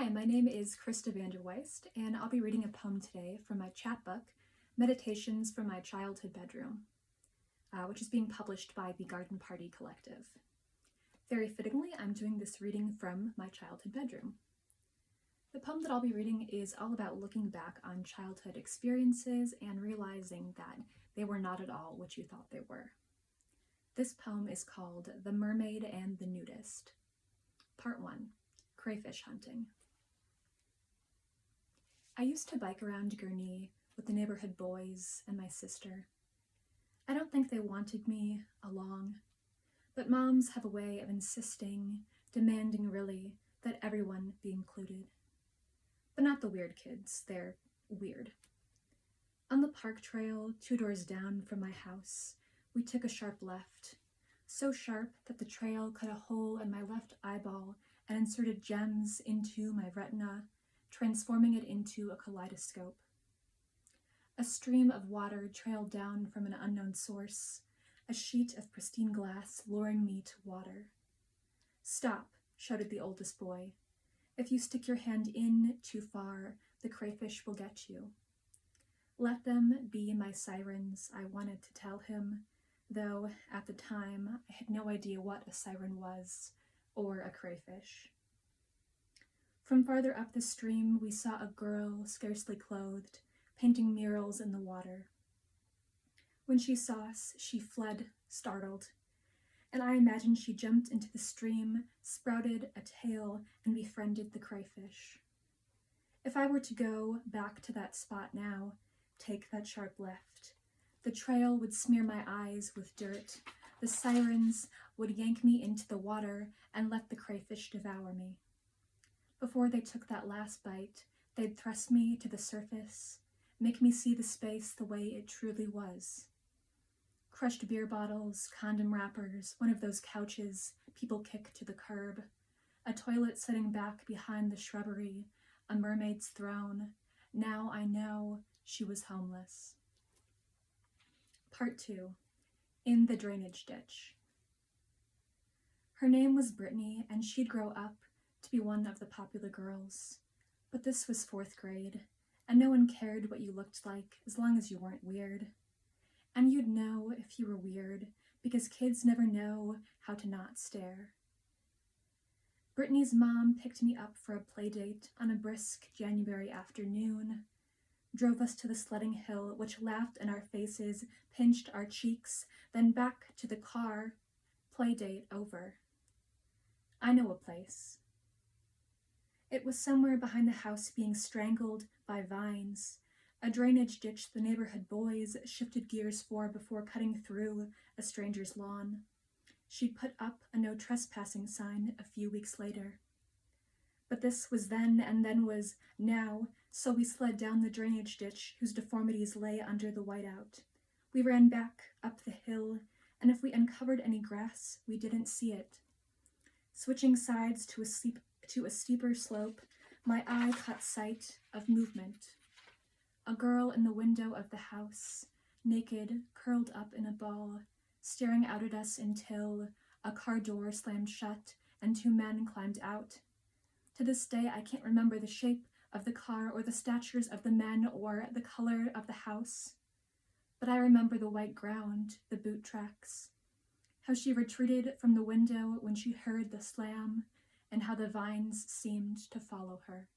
Hi, my name is Christa Vander Wyst, and I'll be reading a poem today from my chapbook, Meditations from My Childhood Bedroom, which is being published by the Garden Party Collective. Very fittingly, I'm doing this reading from my childhood bedroom. The poem that I'll be reading is all about looking back on childhood experiences and realizing that they were not at all what you thought they were. This poem is called The Mermaid and the Nudist. Part 1. Crayfish hunting. I used to bike around Gurnee with the neighborhood boys and my sister. I don't think they wanted me along, but moms have a way of insisting, demanding really, that everyone be included. But not the weird kids, they're weird. On the park trail, 2 doors down from my house, we took a sharp left, so sharp that the trail cut a hole in my left eyeball and inserted gems into my retina, transforming it into a kaleidoscope. A stream of water trailed down from an unknown source, a sheet of pristine glass luring me to water. "Stop," shouted the oldest boy. "If you stick your hand in too far, the crayfish will get you." "Let them be my sirens," I wanted to tell him, though at the time I had no idea what a siren was, or a crayfish. From farther up the stream, we saw a girl, scarcely clothed, painting murals in the water. When she saw us, she fled, startled, and I imagine she jumped into the stream, sprouted a tail, and befriended the crayfish. If I were to go back to that spot now, take that sharp left, the trail would smear my eyes with dirt, the sirens would yank me into the water and let the crayfish devour me. Before they took that last bite, they'd thrust me to the surface, make me see the space the way it truly was. Crushed beer bottles, condom wrappers, one of those couches people kick to the curb, a toilet sitting back behind the shrubbery, a mermaid's throne. Now I know she was homeless. Part 2. In the Drainage Ditch. Her name was Brittany, and she'd grow up to be one of the popular girls. But this was 4th grade, and no one cared what you looked like as long as you weren't weird. And you'd know if you were weird, because kids never know how to not stare. Brittany's mom picked me up for a play date on a brisk January afternoon, drove us to the sledding hill, which laughed in our faces, pinched our cheeks, then back to the car. Play date over. I know a place. It was somewhere behind the house, being strangled by vines, a drainage ditch the neighborhood boys shifted gears for before cutting through a stranger's lawn. She'd put up a no trespassing sign a few weeks later. But this was then, and then was now, so we slid down the drainage ditch whose deformities lay under the whiteout. We ran back up the hill, and if we uncovered any grass, we didn't see it. Switching sides to a steeper slope, my eye caught sight of movement. A girl in the window of the house, naked, curled up in a ball, staring out at us until a car door slammed shut and 2 men climbed out. To this day, I can't remember the shape of the car or the statures of the men or the color of the house. But I remember the white ground, the boot tracks, how she retreated from the window when she heard the slam, and how the vines seemed to follow her.